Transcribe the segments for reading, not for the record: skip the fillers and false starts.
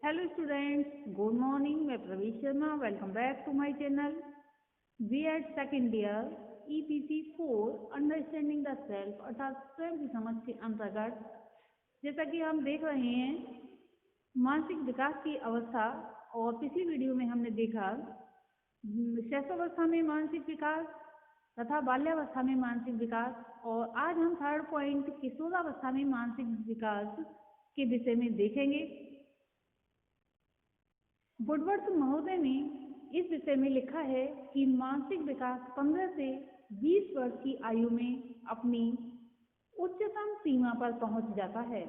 Hello students, good morning. मैं Praveen Sharma. Welcome back to my channel. We at second year EPC 4 Understanding the Self अर्थात स्वयं की समझ के अंतर्गत जैसा कि हम देख रहे हैं मानसिक विकास की अवस्था। और पिछली वीडियो में हमने देखा शैशवावस्था में मानसिक विकास तथा बाल्यावस्था में मानसिक विकास, और आज हम थर्ड पॉइंट किशोरावस्था में मानसिक विकास के विषय में देखेंगे। वुडवर्थ महोदय ने इस विषय में लिखा है कि मानसिक विकास 15 से 20 वर्ष की आयु में अपनी उच्चतम सीमा पर पहुंच जाता है।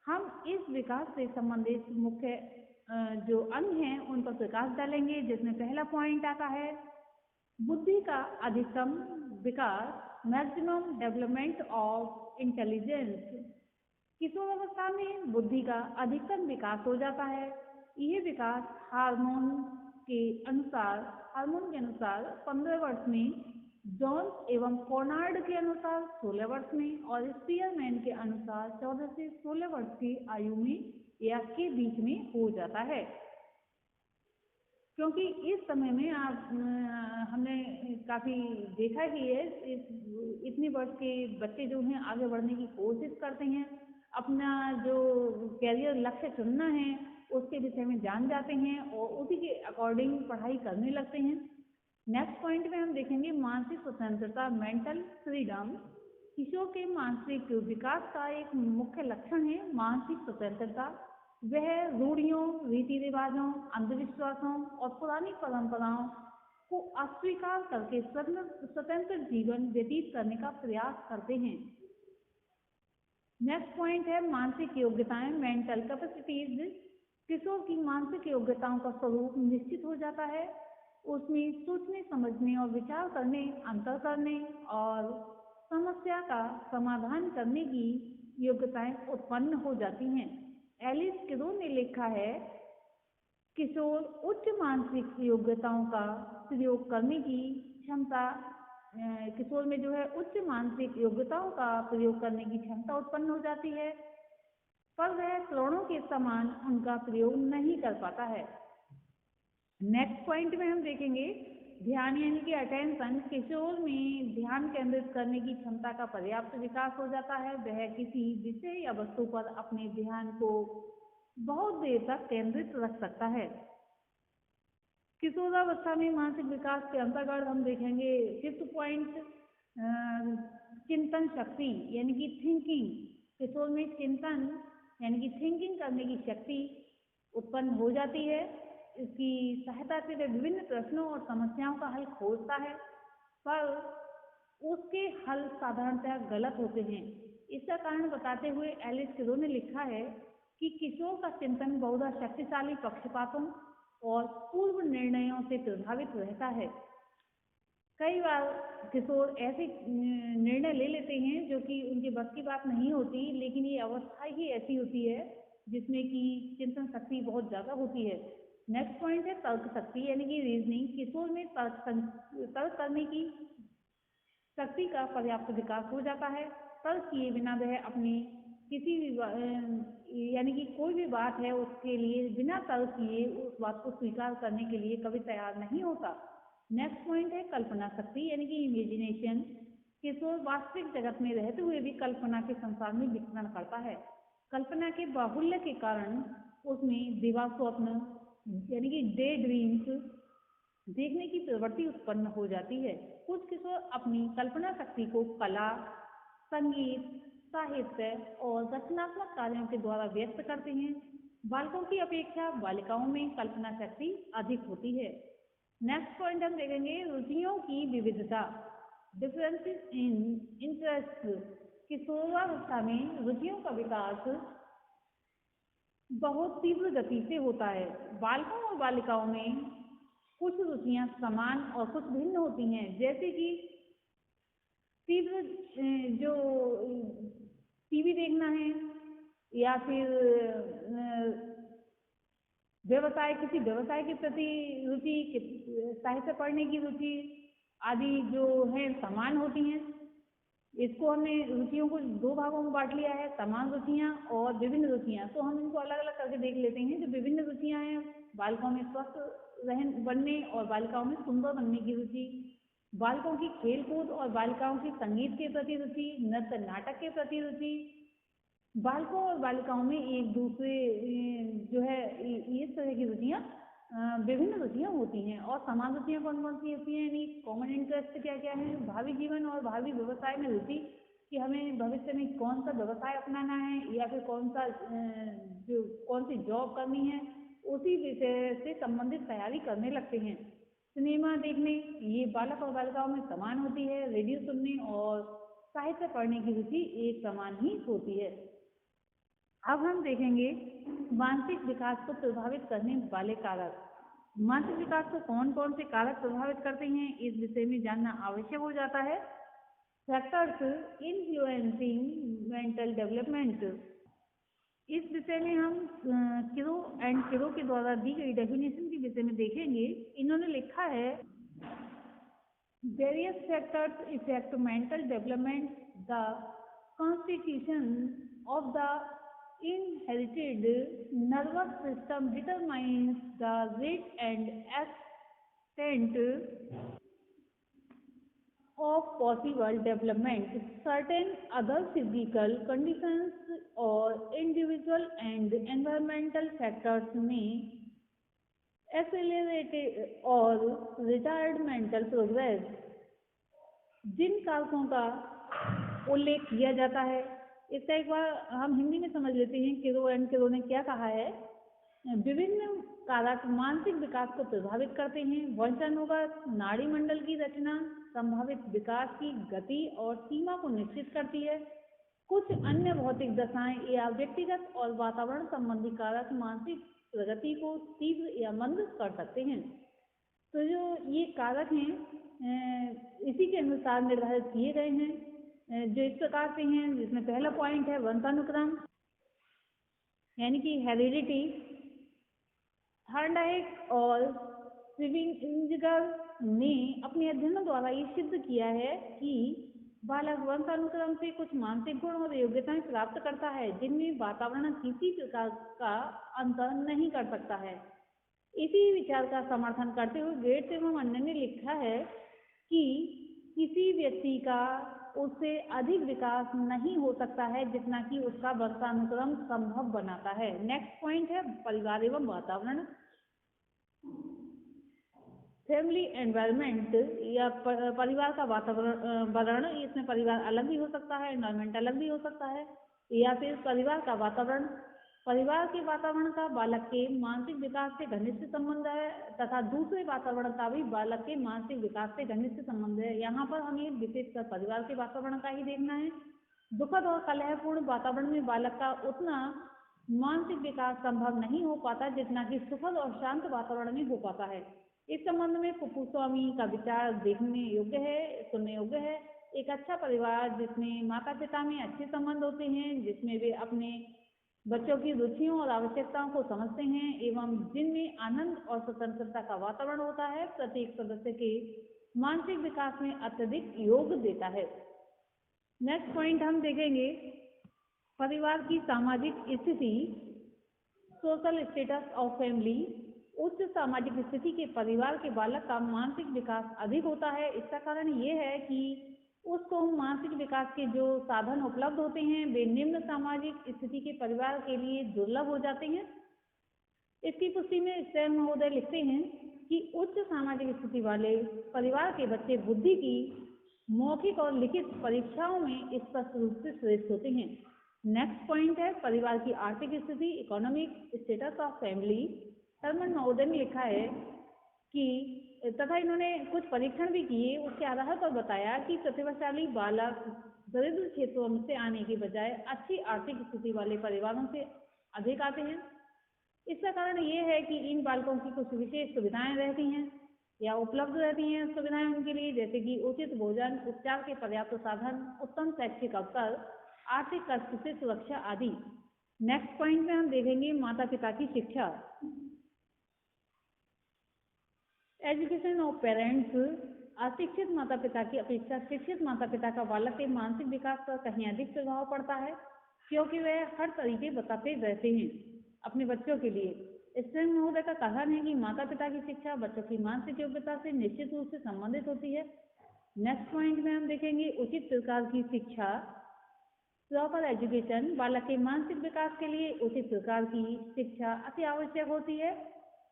हम इस विकास से संबंधित मुख्य जो अंग हैं उन पर प्रकाश डालेंगे, जिसमें पहला पॉइंट आता है बुद्धि का अधिकतम विकास, मैक्सिमम डेवलपमेंट ऑफ इंटेलिजेंस। किशोरावस्था में बुद्धि का अधिकतम विकास हो जाता है। यह विकास हार्मोन के अनुसार 15 वर्ष में, जॉन्स एवं कॉर्नार्ड के अनुसार 16 वर्ष में और स्पीयरमैन के अनुसार 14 से 16 वर्ष की आयु में या के बीच में हो जाता है। क्योंकि इस समय में हमने काफ़ी देखा ही है, इतनी वर्ष के बच्चे जो हैं आगे बढ़ने की कोशिश करते हैं, अपना जो कैरियर लक्ष्य चुनना है उसके विषय में जान जाते हैं और उसी के अकॉर्डिंग पढ़ाई करने लगते हैं। नेक्स्ट पॉइंट में हम देखेंगे मानसिक स्वतंत्रता, मेंटल फ्रीडम। किशोर के मानसिक विकास का एक मुख्य लक्षण है मानसिक स्वतंत्रता। वह रूढ़ियों, रीति रिवाजों, अंधविश्वासों और पुरानी परंपराओं को अस्वीकार करके स्वतंत्र जीवन व्यतीत करने का प्रयास करते हैं। नेक्स्ट पॉइंट है मानसिक योग्यताएं, मेंटल कैपेसिटीज। किशोर की मानसिक योग्यताओं का स्वरूप निश्चित हो जाता है। उसमें सोचने, समझने और विचार करने, अंतर करने और समस्या का समाधान करने की योग्यताएं उत्पन्न हो जाती हैं। एलिस किरो ने लिखा है किशोर उच्च मानसिक योग्यताओं का प्रयोग करने की क्षमता, किशोर में जो है उच्च मानसिक योग्यताओं का प्रयोग करने की क्षमता उत्पन्न हो जाती है, पर वह प्राणों के समान उनका प्रयोग नहीं कर पाता है। नेक्स्ट पॉइंट में हम देखेंगे ध्यान यानी कि अटेंशन। किशोर में ध्यान केंद्रित करने की क्षमता का पर्याप्त विकास हो जाता है। वह किसी विषय या वस्तु पर अपने ध्यान को बहुत देर तक केंद्रित रख सकता है। किशोरावस्था में मानसिक विकास के अंतर्गत हम देखेंगे फिफ्थ पॉइंट चिंतन शक्ति यानी कि थिंकिंग। किशोर में चिंतन यानी कि थिंकिंग करने की शक्ति उत्पन्न हो जाती है। इसकी सहायता से वह विभिन्न प्रश्नों और समस्याओं का हल खोजता है, पर उसके हल साधारणतः गलत होते हैं। इसका कारण बताते हुए एलिस किरो ने लिखा है कि किशोर का चिंतन बहुधा शक्तिशाली पक्षपातों और पूर्व निर्णयों से प्रभावित रहता है। कई बार किशोर ऐसे निर्णय ले लेते हैं जो कि उनके बस की बात नहीं होती, लेकिन ये अवस्था ही ऐसी होती है जिसमें कि चिंतन शक्ति बहुत ज़्यादा होती है। नेक्स्ट पॉइंट है तर्क शक्ति यानी कि रीजनिंग। किशोर में तर्क करने की शक्ति का पर्याप्त विकास हो जाता है। तर्क किए बिना वह अपनी किसी भी यानी कि कोई भी बात है उसके लिए बिना तर्क किए उस बात को स्वीकार करने के लिए कभी तैयार नहीं होता। नेक्स्ट पॉइंट है कल्पना शक्ति यानी कि इमेजिनेशन। किशोर वास्तविक जगत में रहते हुए भी कल्पना के संसार में विचरण करता है। कल्पना के बाहुल्य के कारण उसमें दिवा स्वप्न यानी कि डे ड्रीम्स देखने की प्रवृत्ति उत्पन्न हो जाती है। कुछ किशोर अपनी कल्पना शक्ति को कला, संगीत, साहित्य और रचनात्मक कार्यों के द्वारा व्यक्त करते हैं। बालकों की अपेक्षा बालिकाओं में कल्पना शक्ति अधिक होती है। नेक्स्ट पॉइंट हम देखेंगे रुचियों की विविधता, डिफरेंसेस इन इंटरेस्ट। किशोरावस्था में रुचियों का विकास बहुत तीव्र गति से होता है। बालकों और बालिकाओं में कुछ रुचियां समान और कुछ भिन्न होती हैं, जैसे कि तीव्र जो टीवी देखना है या फिर व्यवसाय, किसी व्यवसाय के प्रति रुचि, साहित्य पढ़ने की रुचि आदि जो है समान होती हैं। इसको हमने रुचियों को दो भागों में बांट लिया है, समान रुचियाँ और विभिन्न रुचियाँ। तो हम इनको अलग अलग करके देख लेते हैं। जो विभिन्न रुचियाँ हैं, बालकों में स्वस्थ रहन बनने और बालिकाओं में सुंदर बनने की रुचि, बालकों की खेलकूद और बालिकाओं की संगीत के प्रति रुचि, नृत्य नाटक के प्रति रुचि, बालकों और बालिकाओं में एक दूसरे जो है इस तरह की रुचियाँ विभिन्न रुचियाँ होती हैं। और समान रुचियाँ कौन कौन सी होती हैं, यानी कॉमन इंटरेस्ट क्या क्या है, भावी जीवन और भावी व्यवसाय में रुचि, कि हमें भविष्य में कौन सा व्यवसाय अपनाना है या फिर कौन सी जॉब करनी है, उसी विषय से संबंधित तैयारी करने लगते हैं। सिनेमा देखने, ये बालक और बालिकाओं में समान होती है। रेडियो सुनने और साहित्य पढ़ने की रुचि एक समान ही होती है। अब हम देखेंगे मानसिक विकास को प्रभावित करने वाले कारक। मानसिक विकास को कौन कौन से कारक प्रभावित करते हैं, इस विषय में जानना आवश्यक हो जाता है। फैक्टर्स इन्फ्लुएंसिंग मेंटल डेवलपमेंट, इस विषय में हम किरो एंड किरो के द्वारा दी गई डेफिनेशन के विषय में देखेंगे। इन्होंने लिखा है, various factors effect mental development, the constitution of the inherited nervous system determines the rate and extent of possible development. Certain other physical conditions or individual and environmental factors may accelerate or retard mental progress. जिन कारकों का उल्लेख किया जाता है, इसका एक बार हम हिंदी में समझ लेते हैं। किरो एंड किरो ने क्या कहा है, विभिन्न कारक मानसिक विकास को प्रभावित करते हैं। वंशन होगा, नाड़ी मंडल की रचना संभावित विकास की गति और सीमा को निश्चित करती है। कुछ अन्य भौतिक दशाएं या व्यक्तिगत और वातावरण संबंधी कारक मानसिक प्रगति को तीव्र या मंद कर सकते हैं। तो जो ये कारक हैं इसी के अनुसार निर्धारित किए गए हैं, जो इस प्रकार से हैं, जिसमें पहला पॉइंट है वंशानुक्रम, यानी कि हेरिडिटी। थॉर्नडाइक और स्विंजगर ने अपने अध्ययनों द्वारा ये सिद्ध किया है कि बालक वंशानुक्रम से कुछ मानसिक गुण और योग्यताएं प्राप्त करता है, जिनमें वातावरण किसी प्रकार का अंतर नहीं कर सकता है। इसी विचार का समर्थन करते हुए गेट्स एवं अन्य ने लिखा है कि किसी व्यक्ति का उससे अधिक विकास नहीं हो सकता है जितना कि उसका वंशानुक्रम संभव बनाता है। नेक्स्ट पॉइंट है परिवार एवं वातावरण, फैमिली एनवायरनमेंट या परिवार का वातावरण। इसमें परिवार अलग भी हो सकता है, एनवायरनमेंट अलग भी हो सकता है, या फिर परिवार का वातावरण। परिवार के वातावरण का बालक के मानसिक विकास से घनिष्ठ संबंध है तथा दूसरे वातावरण का भी बालक के मानसिक विकास से घनिष्ठ संबंध है। यहाँ पर हमें विशेषकर परिवार के वातावरण का ही देखना है। दुखद और कलहपूर्ण वातावरण में बालक का उतना मानसिक विकास संभव नहीं हो पाता जितना कि सुखद और शांत वातावरण में हो पाता है। इस संबंध में पप्पू स्वामी का विचार देखने योग्य है, सुनने योग्य है। एक अच्छा परिवार जिसमें माता पिता में अच्छे संबंध होते हैं, जिसमें वे अपने बच्चों की रुचियों और आवश्यकताओं को समझते हैं एवं जिनमें आनंद और स्वतंत्रता का वातावरण होता है, प्रत्येक सदस्य के मानसिक विकास में अत्यधिक योग देता है। नेक्स्ट पॉइंट हम देखेंगे परिवार की सामाजिक स्थिति, सोशल स्टेटस ऑफ फैमिली। उच्च सामाजिक स्थिति के परिवार के बालक का मानसिक विकास अधिक होता है। इसका कारण ये है कि उसको मानसिक विकास के जो साधन उपलब्ध होते हैं वे निम्न सामाजिक स्थिति के परिवार के लिए दुर्लभ हो जाते हैं। इसकी पुष्टि में स्टेन महोदय लिखते हैं कि उच्च सामाजिक स्थिति वाले परिवार के बच्चे बुद्धि की मौखिक और लिखित परीक्षाओं में स्पष्ट रूप से श्रेष्ठ होते हैं। नेक्स्ट पॉइंट है परिवार की आर्थिक स्थिति, economic status of family. Harman महोदय ने लिखा है कि तथा इन्होंने कुछ परीक्षण भी किए, उसके आधार पर बताया कि प्रतिभाशाली बालक दरिद्र क्षेत्रों से आने के बजाय अच्छी आर्थिक स्थिति वाले परिवारों से अधिक आते हैं। इसका कारण ये है कि इन बालकों की कुछ विशेष सुविधाएं रहती हैं या उपलब्ध रहती हैं सुविधाएं उनके लिए, जैसे कि उचित भोजन, उपचार के पर्याप्त साधन, उत्तम शैक्षिक अवसर, आर्थिक कष्ट से सुरक्षा आदि। नेक्स्ट पॉइंट में हम देखेंगे माता पिता की शिक्षा, एजुकेशन ऑफ पेरेंट्स। अशिक्षित माता पिता की अपेक्षा शिक्षित माता पिता का बालक के मानसिक विकास पर कहीं अधिक प्रभाव पड़ता है, क्योंकि वह हर तरीके बताते रहते हैं अपने बच्चों के लिए। स्प्रिंग महोदय का कथन है कि माता पिता की शिक्षा बच्चों की मानसिक योग्यता से निश्चित रूप से संबंधित होती है। नेक्स्ट पॉइंट में हम देखेंगे उचित प्रकार की शिक्षा। प्रॉपर एजुकेशन बालक के मानसिक विकास के लिए उचित प्रकार की शिक्षा अति आवश्यक होती है।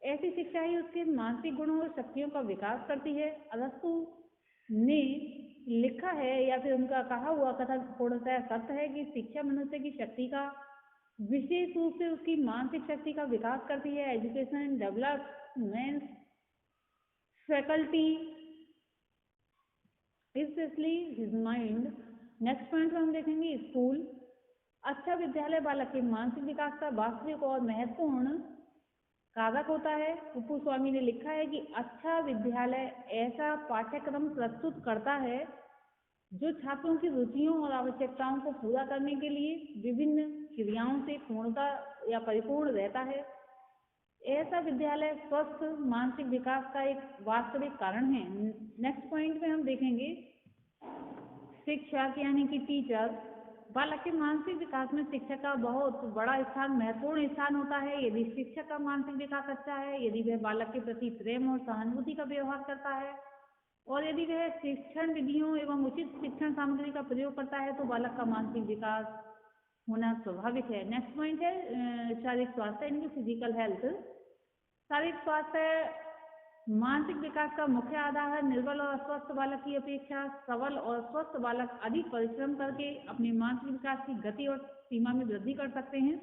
ऐसी शिक्षा ही उसके मानसिक गुणों और शक्तियों का विकास करती है। अरस्तु ने लिखा है या फिर उनका कहा हुआ कथन पूर्णतः सत्य है कि शिक्षा मनुष्य की शक्ति का विशेष रूप से उसकी मानसिक शक्ति का विकास करती है। Education development faculty specially his mind. Next point में हम देखेंगे स्कूल। अच्छा विद्यालय बालक के मानसिक विकास का वास्तविक और महत्वपूर्ण कारक होता है। कुप्पू स्वामी ने लिखा है कि अच्छा विद्यालय ऐसा पाठ्यक्रम प्रस्तुत करता है जो छात्रों की रुचियों और आवश्यकताओं को पूरा करने के लिए विभिन्न क्रियाओं से पूर्णता या परिपूर्ण रहता है। ऐसा विद्यालय स्वस्थ मानसिक विकास का एक वास्तविक कारण है। नेक्स्ट पॉइंट में हम देखेंगे शिक्षक यानी कि टीचर। बालक के मानसिक विकास में शिक्षक का बहुत बड़ा स्थान, महत्वपूर्ण स्थान होता है। यदि शिक्षक का मानसिक विकास अच्छा है, यदि वह बालक के प्रति प्रेम और सहानुभूति का व्यवहार करता है और यदि वह शिक्षण विधियों एवं उचित शिक्षण सामग्री का प्रयोग करता है तो बालक का मानसिक विकास होना स्वाभाविक है। नेक्स्ट पॉइंट है शारीरिक स्वास्थ्य यानी फिजिकल हेल्थ। शारीरिक स्वास्थ्य मानसिक विकास का मुख्य आधार है। निर्बल और अस्वस्थ बालक की अपेक्षा सबल और स्वस्थ बालक अधिक परिश्रम करके अपने मानसिक विकास की गति और सीमा में वृद्धि कर सकते हैं।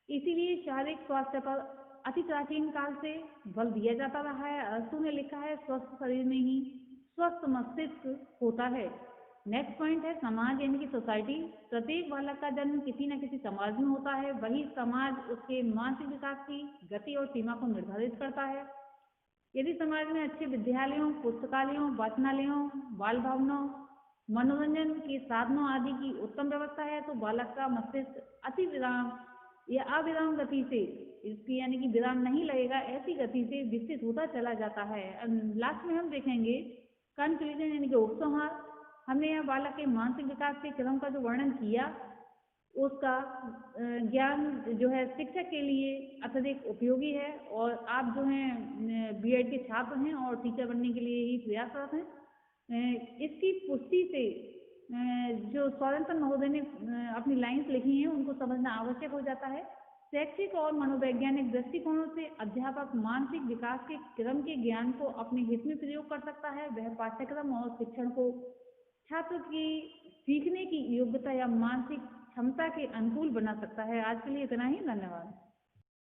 इसीलिए शारीरिक स्वास्थ्य पर अति प्राचीन काल से बल दिया जाता रहा है। अरस्तु ने लिखा है स्वस्थ शरीर में ही स्वस्थ मस्तिष्क होता है। नेक्स्ट पॉइंट है समाज यानी कि सोसाइटी। प्रत्येक बालक का जन्म किसी न किसी समाज में होता है। वही समाज उसके मानसिक विकास की गति और सीमा को निर्धारित करता है। यदि समाज में अच्छे विद्यालयों, पुस्तकालयों, वाचनालयों, बाल भवनों, मनोरंजन के साधनों आदि की उत्तम व्यवस्था है तो बालक का मस्तिष्क अति विराम या अविराम गति से, इसकी यानी कि विराम नहीं लगेगा, ऐसी गति से विकसित होता चला जाता है। लास्ट में हम देखेंगे कंक्लूजन यानी कि उपसंहार। हमने यहाँ बालक के मानसिक विकास के क्रम का जो वर्णन किया उसका ज्ञान जो है शिक्षक के लिए अत्यधिक उपयोगी है और आप जो हैं बीएड के छात्र हैं और टीचर बनने के लिए ही प्रयासरत हैं। इसकी पुष्टि से जो स्वतंत्र महोदय ने अपनी लाइन्स लिखी हैं उनको समझना आवश्यक हो जाता है। शैक्षिक और मनोवैज्ञानिक दृष्टिकोणों से अध्यापक मानसिक विकास के क्रम के ज्ञान को अपने हित में प्रयोग कर सकता है। वह पाठ्यक्रम और शिक्षण को छात्र की सीखने की योग्यता या मानसिक क्षमता के अनुकूल बना सकता है। आज के लिए इतना ही, धन्यवाद।